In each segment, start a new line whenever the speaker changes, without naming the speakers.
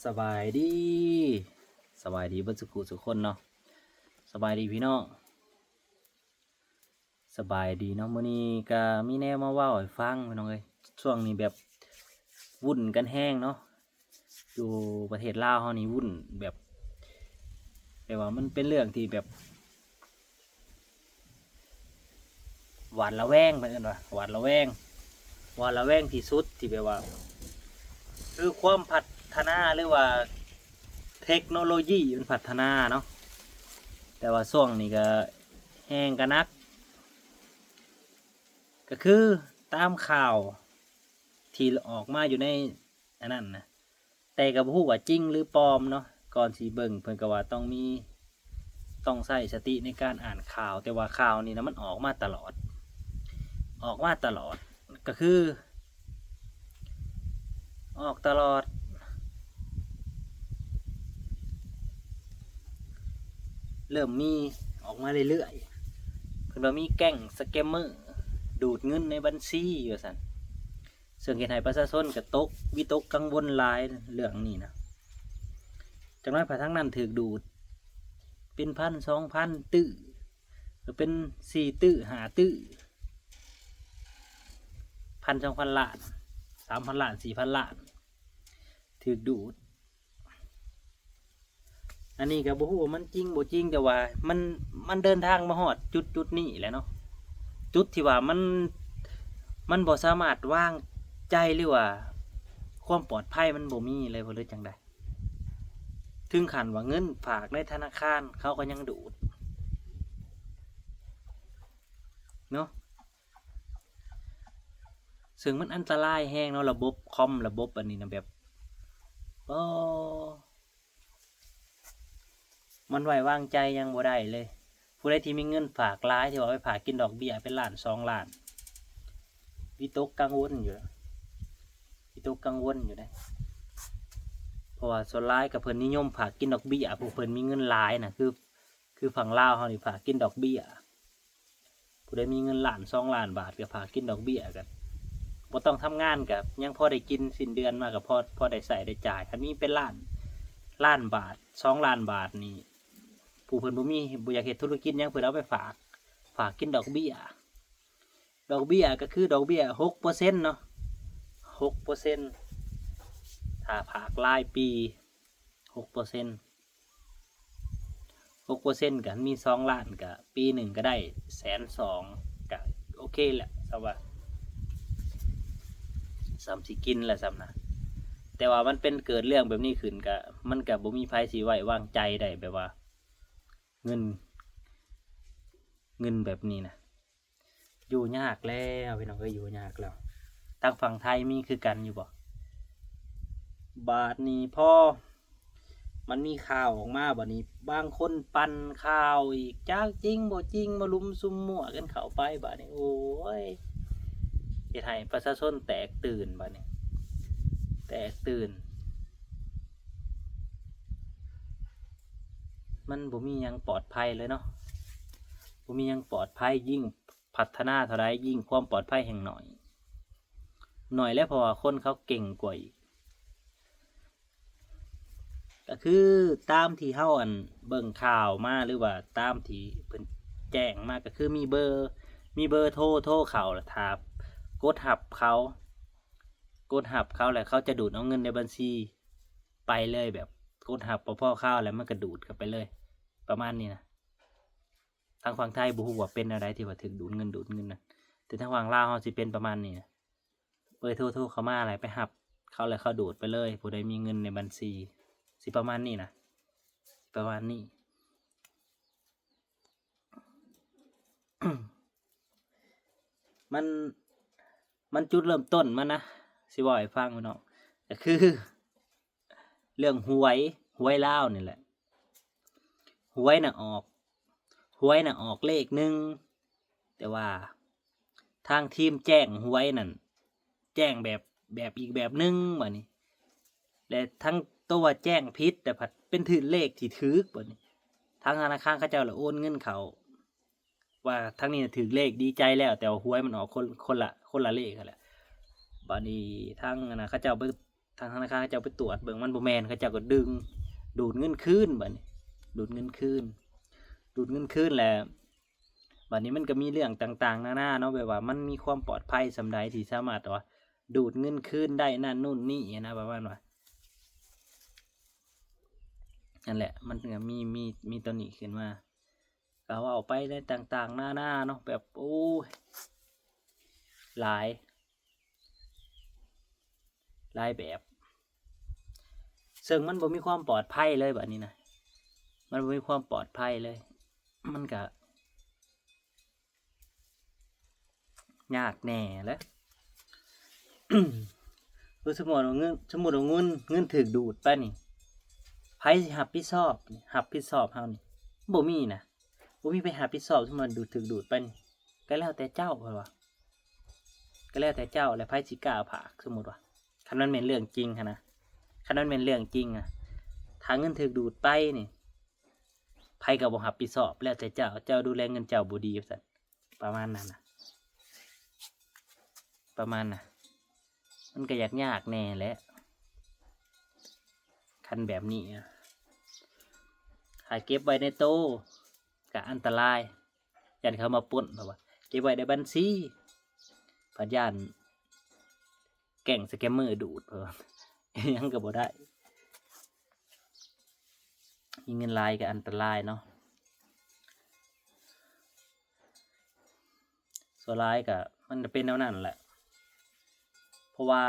สบายดีสบายดีเบิดสุขุสุกคนเนาะสบายดีพี่น้องสบายดีเนาะมื้อนี้ก็มีแนวมาเว้าให้ฟังพี่น้องเอ้ยช่วงนี้แบบวุ่นกันแห้งเนาะอยู่ประเทศลาวเฮานี่วุ่นแบบว่ามันเป็นเรื่องที่แบบหวาดระแวงเพิ่นเอิ้นว่าหวาดระแวงที่สุดที่แบบว่าคือความพัฒนาหรือว่าเทคโนโลยีมันพัฒนาเนาะแต่ว่าช่วงนี้ก็แห้งกันนักก็คือตามข่าวที่ออกมาอยู่ในอันนั้นนะแต่ก็บ่ฮู้ว่าจริงหรือปลอมเนาะก่อนสิเบิ่งเพิ่นก็ว่าต้องใช้สติในการอ่านข่าวแต่ว่าข่าวนี่นะมันออกมาตลอดก็คือออกตลอดเริ่มมีออกมาเรื่อยๆเพิ่นว่ามีแก๊งสแกมเมอร์ดูดเงินในบัญชีว่าซั่นซึ่งเฮ็ดให้ประชาชนก็ตกวิตกกังวลหลายเรื่องนี้นะจังน้อยพาทั้งนั้นถูกดูดเป็นพัน2,000ตื้อหรือเป็น4ตื้อ5ตื้อ1,000-2,000 ล้าน3,000 ล้าน4,000 ล้านถูกดูดอันนี้ก็บ่ฮู้ว่ามันจริงบ่จริงแต่ว่ามันเดินทางมาฮอดจุดนี้แหละเนาะจุดที่ว่ามันบ่สามารถวางใจหรือว่าความปลอดภัยมันบ่มีเลยบ่เลยจังได๋ถึงขั้นว่าเงินฝากในธนาคารเขาก็ยังดูดเนาะซึ่งมันอันตรายแฮงเนาะระบบคอมระบบอันนี้นะแบบมันไว้วางใจยังบ่ได้เลยผู้ใดที่มีเงินฝากหลายที่ว่าไปฝากกินดอกเบี้ยเป็นล้าน2 ล้านวิตกกังวลอยู่นะเพราะว่าส่วนหลายก็เพิ่นนิยมฝากกินดอกเบี้ยผู้เพิ่นมีเงินหลายน่ะคือฝั่งลาวเฮานี่ฝากกินดอกเบี้ยผู้ใดมีเงินล้าน2 ล้านบาทก็ฝากกินดอกเบี้ยกันบ่ต้องทำงานก็ยังพอได้กินสิ้นเดือนมาก็พอได้ใช้ได้จ่ายคันมีเป็นล้านบาท2 ล้านบาทนี่ผู้เพิ่นบ่อยากเฮ็ดธุรกิจหยังเพิ่นเอาไปฝากกินดอกเบี้ยก็คือดอกเบี้ย 6% เนาะ 6%ถ้าฝากรายปี 6% 6%ก็มี2 ล้านก็ปีหนึ่งก็ได้120,000ก็โอเคแหละสำหรับสิกินแหละซ้ำนะแต่ว่ามันเป็นเกิดเรื่องแบบนี้ขึ้นก็มันก็บ่มีไผสิไว้วางใจได้แบบว่าเงินแบบนี้นะอยู่ยากแล้วพี่น้องเอ้ยอยู่ยากแล้วทางฝั่งไทยมีคือกันอยู่บ่บาดนี้พอมันมีข่าวออกมาบัดนี้บางคนปั่นข่าวอีกจักจริงบ่จริงมาลุมซุมมั่วกันเข้าไปบัดนี้โอ้ยเฮ็ดให้ประชาชนแตกตื่นบัดนี้แตกตื่นมันบ่มีหยังปลอดภัยเลยเนาะบ่มีหยังปลอดภัยยิ่งพัฒนาเท่าใดยิ่งความปลอดภัยแห่งน้อยแล้วเพราะว่าคนเขาเก่งกว่าอีกก็คือตามที่เฮาเบิ่งข่าวมาหรือว่าตามที่เพิ่นแจ้งมาก็คือมีเบอร์โทรเข้าแล้วถ้ากดรับเขาแล้วเขาจะดูดเอาเงินในบัญชีไปเลยแบบกดรับพอเข้าแล้วมันก็ดูดเข้าไปเลยประมาณนี้นะทางฝั่งไทยบ่ฮู้ว่าเป็นอะไรที่ว่าถึงดูดเงินนะแต่ทางฝั่งลาวเฮาสิเป็นประมาณนี้นะเบอร์โทรเข้ามาอะไรไปรับเขาแล้วเขาดูดไปเลยผู้ใดมีเงินในบัญชีสิประมาณนี้นะประมาณนี้ มันจุดเริ่มต้นมันนะสิบอกให้ฟังพี่น้องก็คือเรื่องหวยลาวนี่แหละหวยน่ะออกเลขหนึ่งแต่ว่าทางทีมแจ้งหวยนั่นแจ้งแบบอีกแบบหนึ่งบัดนี้และทั้งตัวแจ้งผิดแต่ผัดเป็นถือเลขที่ถูกบัดนี้ทางธนาคารเขาเจ้าละโอนเงินเขาว่าทั้งนี้ถือเลขดีใจแล้วแต่หวยมันออกคนละเลขกันแหละบัดนี้ทั้งเขาเจ้า ทางธนาคารเขาเจ้าไปตรวจเบิ่งมันบ่แม่นเขาเจ้าก็ดึงดูดเงินคืนบัดนี้ดูดเงินคืนแล้วบัดนี้มันก็มีเรื่องต่างๆนานาเนาะแบบว่ามันมีความปลอดภัยสำใดที่สามารถว่าดูดเงินคืนได้นั่นนู่นนี่นะประมาณว่านั่นแหละมันก็มีตัวนี้ขึ้นมาก็ว่าเอาไปได้ต่างๆนานาเนาะแบบโอ้หลายแบบซึ่งมันบ่มีความปลอดภัยเลยแบบนี้นะมันบ่มีความปลอดภัยเลยมันก็ยากแน่แหล้ว คือสมมุติว่าเงินถูกดูดไปนี่ไผสิรับผิดชอบเฮานี่บ่มีนะบ่มีไปรับผิดชอบสมมุติถูกดูดไปนี่ก็แล้วแต่เจ้าเพิ่นว่าก็แล้วแต่เจ้าและไผสิกล้าผากสมมุติว่าคันมันเป็นเรื่องจริงหันนะคันมันเป็นเรื่องจริงอ่ะถ้าเงินถูกดูดไปนี่ไผก็บ่รับผิดชอบแล้วแต่เจ้าดูแลเงินเจ้าบ่ดีว่าซั่นประมาณนั้นน่ะมันก็ยากแน่แหละคันแบบนี้ถ้าเก็บไว้ในโต๊ะก็อันตรายยันเขามาปล้นเพราะว่าเก็บไว้ในบัญชีพยานแก่งสแกมเมอร์ดูดเพราะยังก็บ่ได้มีเงินลายก็อันตรายเนาะส่วนลายก็มันจะเป็นแนวนั้นแหละเพราะว่า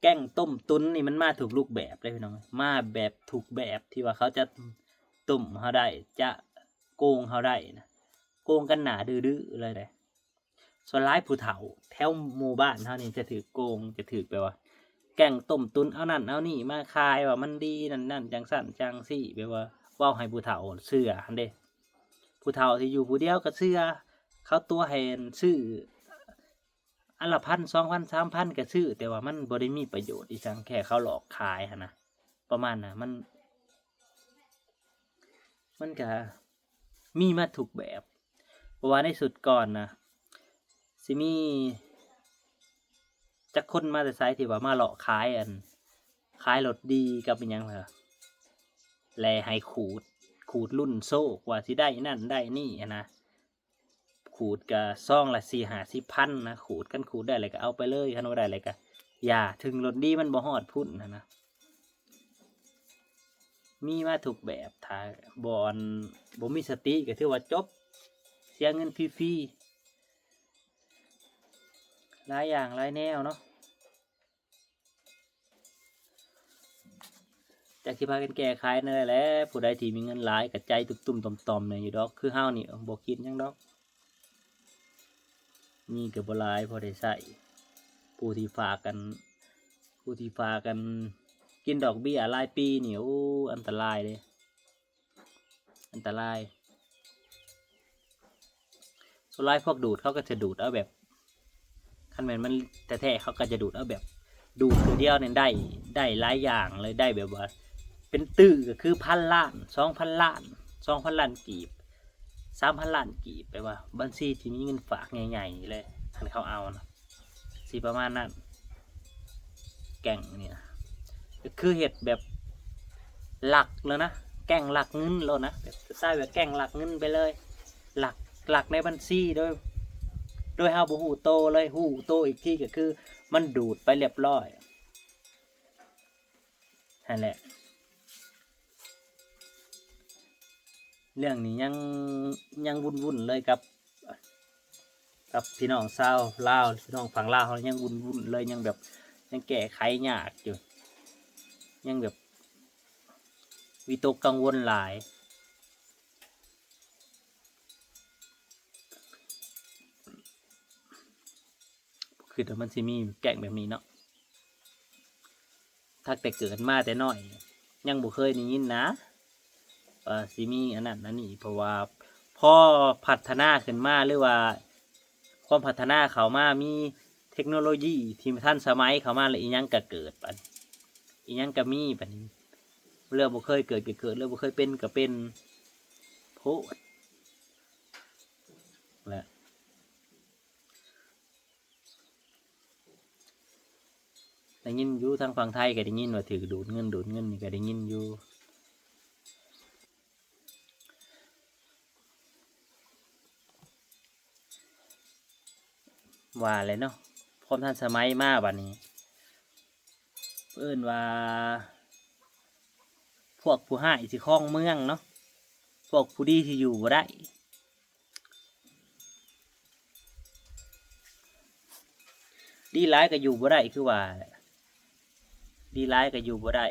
แกล้งต้มตุนนี่มันมาถูกรูปแบบเลยพี่น้องมาแบบถูกแบบที่ว่าเขาจะตุ่มเขาได้จะโกงเขาได้นะโกงกันหนาดื้อๆเลยส่วนร้ายผู้เฒ่าแถวหมู่บ้านเท่านี้จะถือโกงจะถือไปว่าแกล้งต้มตุนเอานั่นเอานี่มาคายว่ามันดีนั่นจังสั่นจังซี่ไปว่าเว้าให้ผู้เฒ่าเชื่อหั่นเด้ผู้เฒ่าที่อยู่ผู้เดียวก็เชื่อเขาตัวให้ซื้ออันละ1,000 2,000 3,000ก็ซื้อแต่ว่ามันบ่ได้มีประโยชน์อีสังแค่เขาหลอกขายหั่นนะประมาณน่ะมันก็มีมาทุกแบบเพราะว่าในสุดก่อนนะสิมีจักคนมาแต่ไสที่ว่ามาหลอกขายรถดีกับอีหยังล่ะแลให้ขูดรุ่นโซ่กว่าสิได้นั่นได้นี่นะขูดก็ซองละ4-50 พันนะขูดได้เลยก็เอาไปเลยคันบ่ได้เลยก็อย่าถึงรถดีมันบ่ฮอดพุ่นนะมีมาทุกแบบถ้าบ่มีสติก็ถือว่าจบเสียเงินฟรีๆหลายอย่างหลายแนวเนาะจากที่พากันแก้ไขนั่นแหละผู้ใดที่มีเงินหลายก็ใจตุ่มๆต่อมๆเนี่ยอยู่ดอกคือเฮานี่บ่คิดหยังดอกมีก็บ่หลายพอได้ใช้ผู้ที่ฝากกันกินดอกเบี้ยรายปีนี่โอ้อันตรายเลยอันตรายส่วนรายพวกดูดเขาก็จะดูดเอาแบบคันแม่นมันแท้ๆเขาก็จะดูดเอาแบบดูดคือเดียวเนี่ยได้หลายอย่างเลยได้แบบว่าเป็นตื้อก็คือ1,000 ล้าน 2,000 ล้าน 2,000 ล้านกีบ 3,000 ล้านกีบไปว่าบัญชีที่มีเงินฝากใหญ่ๆเลยคันเขาเอานะสิประมาณนั้นแก่งเนี่ยก็คือเฮ็ดแบบหลักแล้วนะแก่งหลักเงินแล้วนะแบบสไตล์แบบแก่งหลักเงินไปเลยหลักในบัญชีโดยเฮาบ่ฮู้โตเลยฮู้โตอีกทีก็คือมันดูดไปเรียบร้อยนั่นแหละเรื่องนี้ยังวุ่นๆเลยกับพี่น้องชาวลาวพี่น้องฝั่งลาวเขายังวุ่นๆเลยยังแบบยังแก้ไขยากอยู่ยังแบบวิตกกังวลหลายคือแต่มันสิมีแก่งแบบนี้เนาะถ้าแต่เกิดมาแต่น้อยยังบ่เคยได้ยินนะสิมีอันนั้นอันนี้เพราะว่าพอพัฒนาขึ้นมาหรือว่าความพัฒนาเข้ามามีเทคโนโลยีที่ทันสมัยเข้ามาแล้วอีหยังก็เกิดบัดอีหยังก็มีบัดนี้เรื่องบ่เคยเกิดก็เกิดเรื่องบ่เคยเป็นก็เป็นโพดแหละ ได้ยินอยู่ทางฝั่งไทยก็ได้ยินว่าถือดูดเงินนี่ก็ได้ยินอยู่ว่าเลยเนาะพร้อมทันสมัยมากบัดนี้เอิ้นว่าพวกผู้ห้ายสิครองเมืองเนาะพวกผู้ดีที่อยู่บ่ได้ดีร้ายก็อยู่บ่ได้คือว่าดีร้ายก็อยู่บ่ได้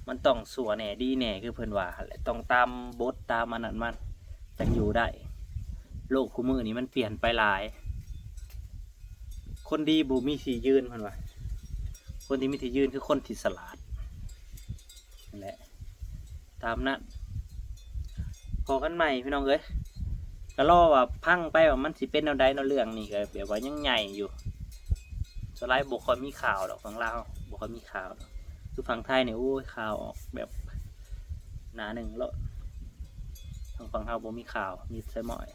มันต้องสัวแหน่ดีแหน่คือเพิ่นว่าแหละต้องตามบทตามอันนั้นมันจังอยู่ได้โลกคู่มือนี้มันเปลี่ยนไปหลายคนดีบ่มีที่ยืนเพิ่นว่าคนที่มีที่ยืนคือคนที่ฉลาดนั่นแหละตามนั้นพอกันใหม่พี่น้องเอ้ยก็รอว่าพังไปว่ามันสิเป็นแนวใดเนาะเรื่องนี้ก็แบบว่ายังใหญ่อยู่สไลด์บ่ค่อยมีข่าวดอกฝั่งลาวบ่ค่อยมีข่าวคือฝั่งไทยเนี่ยโอ้ยข่าวออกแบบหนาหนึ่งแล้วทางฝั่งเฮาบ่มีข่าวมีแต่หม้อย